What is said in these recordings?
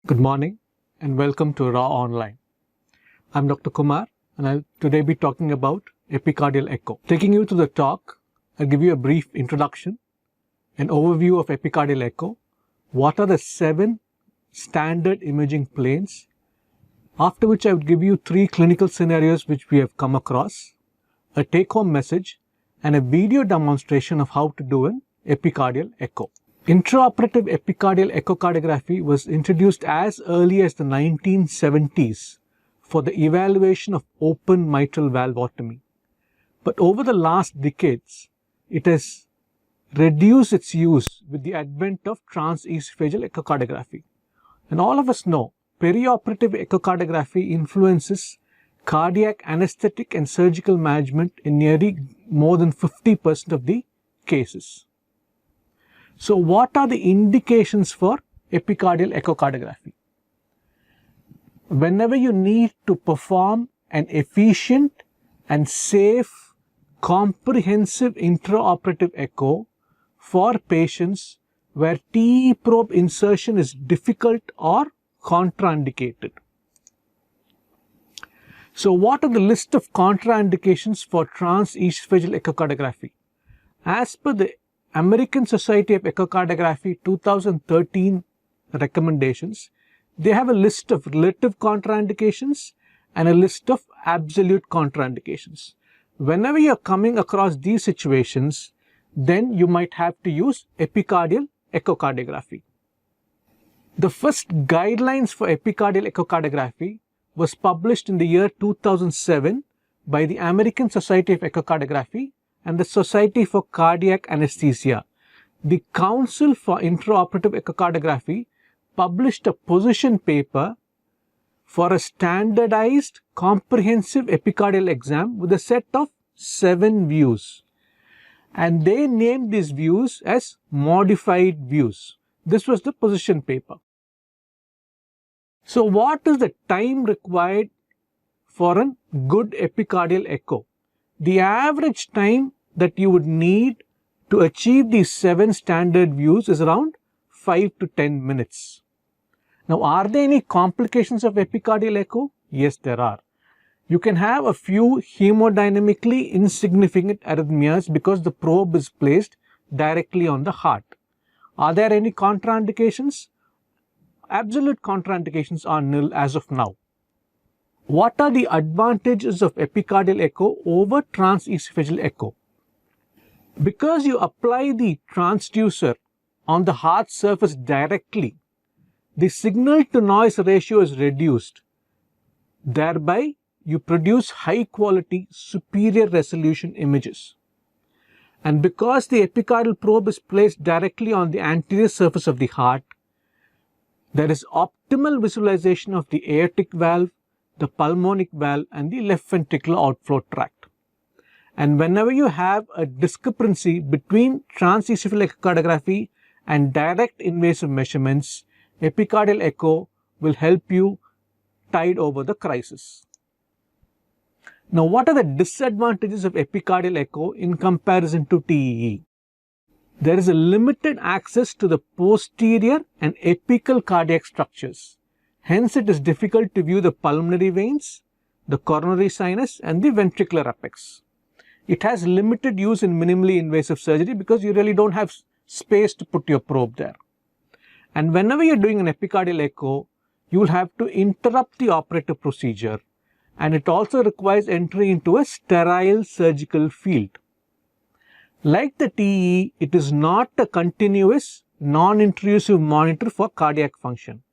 Good morning and welcome to Raaonline. I'm Dr. Kumar and I'll today be talking about epicardial echo. Taking you through the talk, I'll give you a brief introduction, an overview of epicardial echo, what are the 7 standard imaging planes, after which I would give you 3 clinical scenarios which we have come across, a take-home message, and a video demonstration of how to do an epicardial echo. Intraoperative epicardial echocardiography was introduced as early as the 1970s for the evaluation of open mitral valvotomy. But over the last decades, it has reduced its use with the advent of transesophageal echocardiography. And all of us know perioperative echocardiography influences cardiac anesthetic and surgical management in nearly more than 50% of the cases. So what are the indications for epicardial echocardiography? Whenever you need to perform an efficient and safe, comprehensive intraoperative echo for patients where TE probe insertion is difficult or contraindicated. So what are the list of contraindications for transesophageal echocardiography? As per the American Society of Echocardiography 2013 recommendations, they have a list of relative contraindications and a list of absolute contraindications. Whenever you are coming across these situations, then you might have to use epicardial echocardiography. The first guidelines for epicardial echocardiography was published in the year 2007 by the American Society of Echocardiography and the Society for Cardiac Anesthesia. The Council for Intraoperative Echocardiography published a position paper for a standardized comprehensive epicardial exam with a set of 7 views. And they named these views as modified views. This was the position paper. So what is the time required for a good epicardial echo? The average time that you would need to achieve these 7 standard views is around 5 to 10 minutes. Now, are there any complications of epicardial echo? Yes, there are. You can have a few hemodynamically insignificant arrhythmias because the probe is placed directly on the heart. Are there any contraindications? Absolute contraindications are nil as of now. What are the advantages of epicardial echo over transesophageal echo? Because you apply the transducer on the heart surface directly, the signal to noise ratio is reduced. Thereby, you produce high quality, superior resolution images. And because the epicardial probe is placed directly on the anterior surface of the heart, there is optimal visualization of the aortic valve, the pulmonic valve, and the left ventricular outflow tract. And whenever you have a discrepancy between transesophageal echocardiography and direct invasive measurements, epicardial echo will help you tide over the crisis. Now, what are the disadvantages of epicardial echo in comparison to TEE? There is a limited access to the posterior and apical cardiac structures. Hence, it is difficult to view the pulmonary veins, the coronary sinus, and the ventricular apex. It has limited use in minimally invasive surgery because you really don't have space to put your probe there. And whenever you're doing an epicardial echo, you will have to interrupt the operative procedure, and it also requires entry into a sterile surgical field. Like the TE, it is not a continuous, non-intrusive monitor for cardiac function.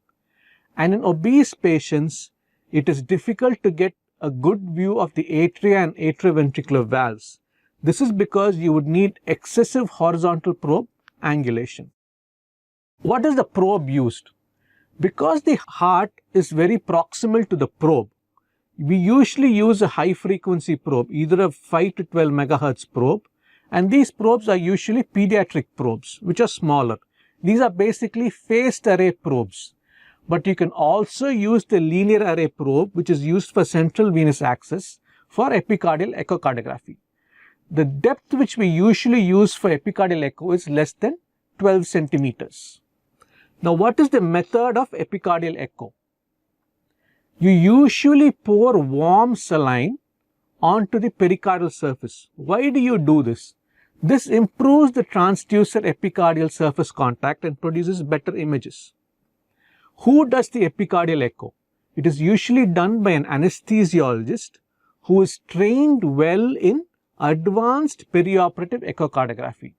And in obese patients, it is difficult to get a good view of the atria and atrioventricular valves. This is because you would need excessive horizontal probe angulation. What is the probe used? Because the heart is very proximal to the probe, we usually use a high frequency probe, either a 5 to 12 megahertz probe, and these probes are usually pediatric probes, which are smaller. These are basically phased array probes. But you can also use the linear array probe, which is used for central venous access for epicardial echocardiography. The depth which we usually use for epicardial echo is less than 12 centimeters. Now, what is the method of epicardial echo? You usually pour warm saline onto the pericardial surface. Why do you do this? This improves the transducer epicardial surface contact and produces better images. Who does the epicardial echo? It is usually done by an anesthesiologist who is trained well in advanced perioperative echocardiography,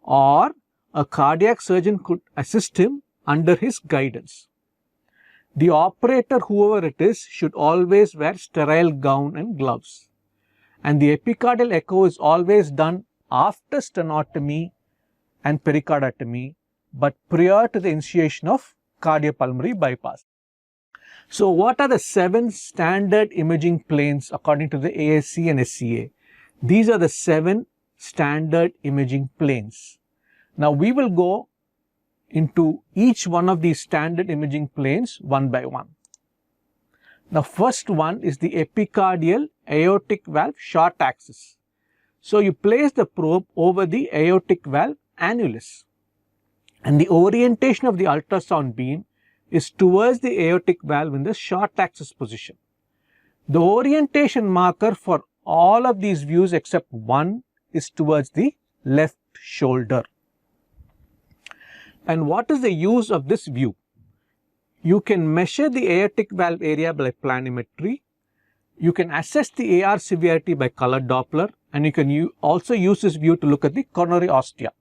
or a cardiac surgeon could assist him under his guidance. The operator, whoever it is, should always wear sterile gown and gloves. And the epicardial echo is always done after stenotomy and pericardotomy, but prior to the initiation of cardiopulmonary bypass. So, what are the 7 standard imaging planes according to the ASC and SCA? These are the 7 standard imaging planes. Now, we will go into each one of these standard imaging planes one by one. Now, first one is the epicardial aortic valve short axis. So, you place the probe over the aortic valve annulus, and the orientation of the ultrasound beam is towards the aortic valve in the short axis position. The orientation marker for all of these views except one is towards the left shoulder. And what is the use of this view? You can measure the aortic valve area by planimetry. You can assess the AR severity by color Doppler, and you can also use this view to look at the coronary ostia.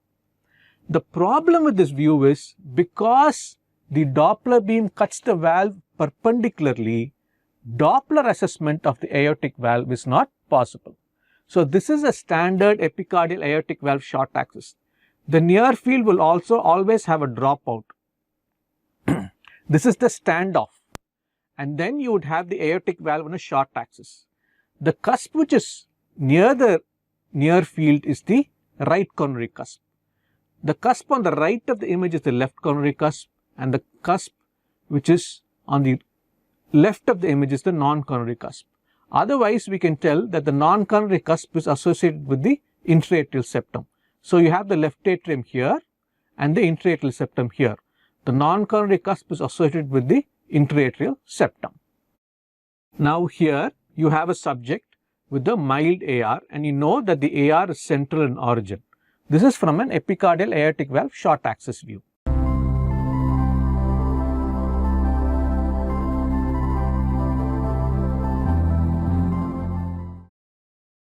The problem with this view is because the Doppler beam cuts the valve perpendicularly, Doppler assessment of the aortic valve is not possible. So, this is a standard epicardial aortic valve short axis. The near field will also always have a dropout. This is the standoff, and then you would have the aortic valve on a short axis. The cusp which is near the near field is the right coronary cusp. The cusp on the right of the image is the left coronary cusp, and the cusp which is on the left of the image is the non-coronary cusp. Otherwise, we can tell that the non-coronary cusp is associated with the intraatrial septum. So, you have the left atrium here and the intraatrial septum here. The non-coronary cusp is associated with the intraatrial septum. Now, here you have a subject with the mild AR, and you know that the AR is central in origin. This is from an epicardial aortic valve short axis view.